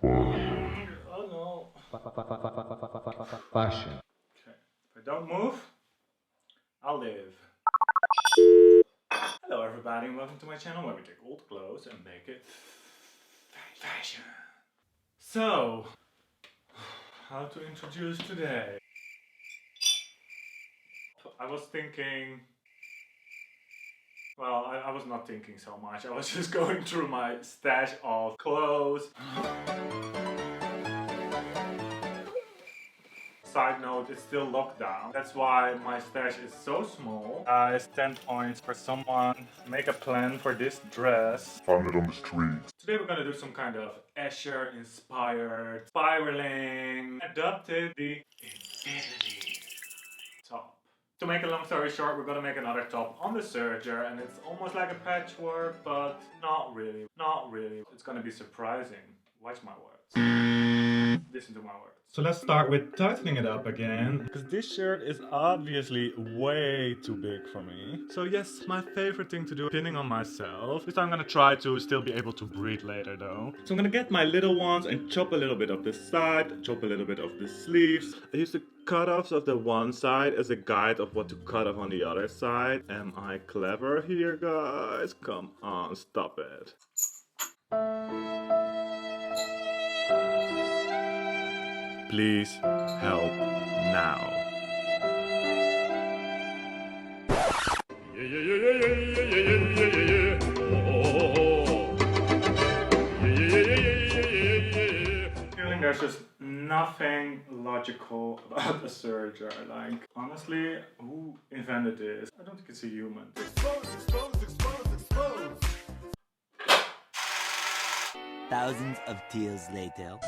Oh no. Fashion. Okay. If I don't move, I'll live. Hello everybody and welcome to my channel where we take old clothes and make it fashion. So, how to introduce today? I was thinking, well, I was not thinking so much. I was just going through my stash of clothes. Side note, it's still lockdown. That's why my stash is so small. Guys, 10 points for someone. Make a plan for this dress. Found it on the streets. Today we're gonna do some kind of Escher inspired spiraling. Adopted the infinity top. To make a long story short, we're gonna make another top on the serger and it's almost like a patchwork, but not really. Not really. It's gonna be surprising. Watch my words. Listen to my words. So let's start with tightening it up again, because this shirt is obviously way too big for me. So yes, my favorite thing to do, pinning on myself. This I'm gonna try to still be able to breathe later though. So I'm gonna get my little ones and chop a little bit of the side, chop a little bit of the sleeves. I use the cutoffs of the one side as a guide of what to cut off on the other side. Am I clever here, guys? Come on, stop it. Please help now. Feeling there's just nothing logical about the serger. Like, honestly, who invented this? I don't think it's a human. Thousands of tears later.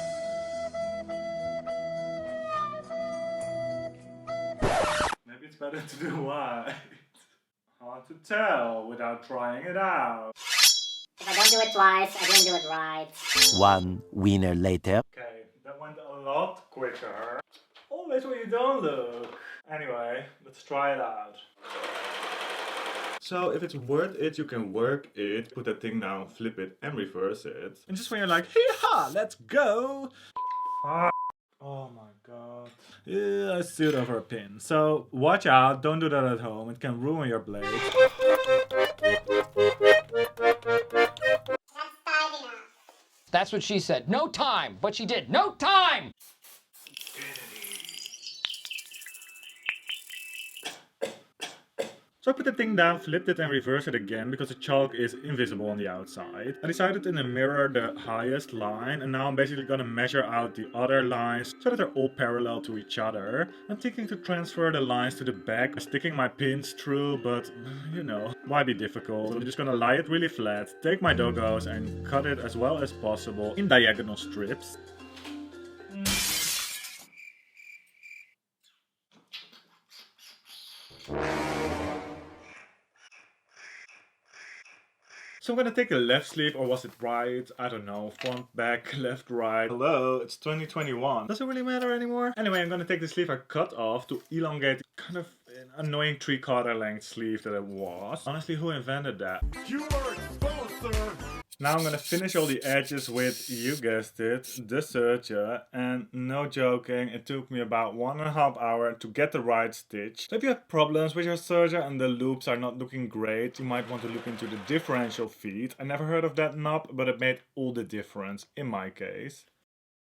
It's better to do white. Hard to tell without trying it out. If I don't do it twice, I didn't do it right. One winner later. Okay, that went a lot quicker. Always when you don't look. Anyway, let's try it out. So if it's worth it, you can work it, put that thing down, flip it and reverse it. And just when you're like, hee-ha, let's go. Oh my god. Yeah, I sued over a pin. So watch out, don't do that at home. It can ruin your blade. That's what she said. No time. But she did. No time! So I put the thing down, flipped it and reversed it again because the chalk is invisible on the outside. I decided to mirror the highest line and now I'm basically gonna measure out the other lines so that they're all parallel to each other. I'm thinking to transfer the lines to the back by sticking my pins through, but you know, why be difficult? So I'm just gonna lie it really flat, take my doggos and cut it as well as possible in diagonal strips. So I'm gonna take the left sleeve, or was it right? I don't know. Front, back, left, right. Hello, it's 2021. Does it really matter anymore? Anyway, I'm gonna take the sleeve I cut off to elongate the kind of an annoying 3/4 length sleeve that it was. Honestly, who invented that? You are exposed, sir! Now I'm gonna finish all the edges with, you guessed it, the serger, and no joking, it took me about 1.5 hours to get the right stitch. So if you have problems with your serger and the loops are not looking great, you might want to look into the differential feed. I never heard of that knob, but it made all the difference in my case.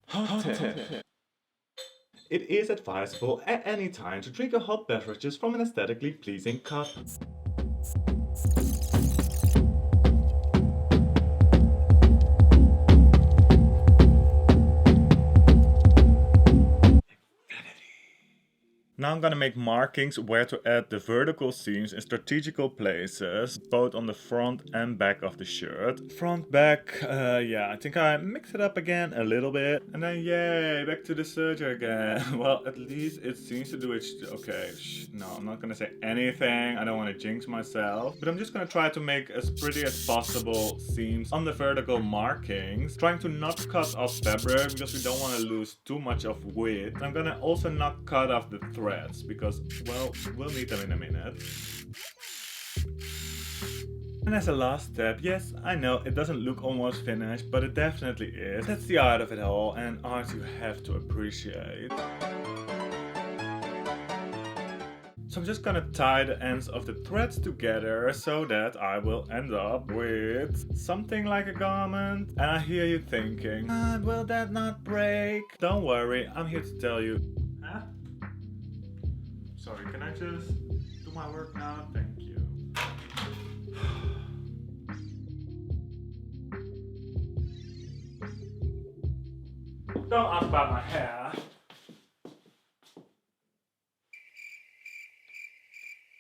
Hot tip. It is advisable at any time to drink your hot beverages from an aesthetically pleasing cup. Now I'm gonna make markings where to add the vertical seams in strategical places, both on the front and back of the shirt. Front, back, yeah, I think I mixed it up again a little bit. And then yay, back to the serger again. Well, at least it seems to do it. Okay, no, I'm not gonna say anything. I don't want to jinx myself. But I'm just gonna try to make as pretty as possible seams on the vertical markings. Trying to not cut off fabric because we don't want to lose too much of width. I'm gonna also not cut off the threads because, well, we'll need them in a minute. And as a last step, yes, I know it doesn't look almost finished, but it definitely is. That's the art of it all, and art you have to appreciate. So I'm just gonna tie the ends of the threads together so that I will end up with something like a garment. And I hear you thinking, will that not break? Don't worry, I'm here to tell you. Huh? Sorry, can I just do my work now? Thank you. Don't ask about my hair.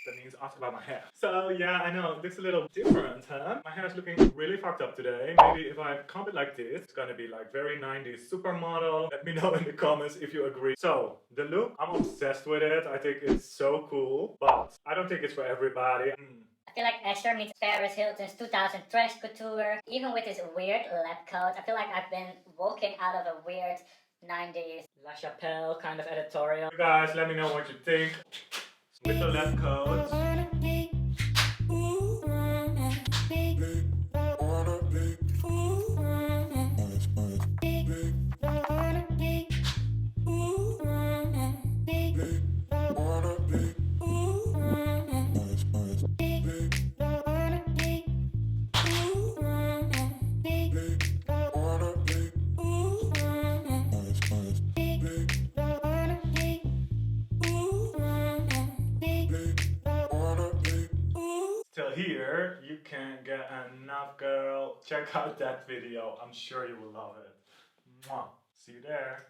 That means ask about my hair. So yeah, I know, it looks a little different, huh? My hair is looking really fucked up today. Maybe if I comb it like this, it's gonna be like very 90s supermodel. Let me know in the comments if you agree. So, the look, I'm obsessed with it. I think it's so cool, but I don't think it's for everybody. I feel like Asher meets Paris Hilton's 2000 Trash Couture. Even with this weird lab coat, I feel like I've been walking out of a weird 90s La Chapelle kind of editorial. You guys, let me know what you think. With the lab coat. Till here, you can't get enough, girl. Check out that video. I'm sure you will love it. Mwah. See you there.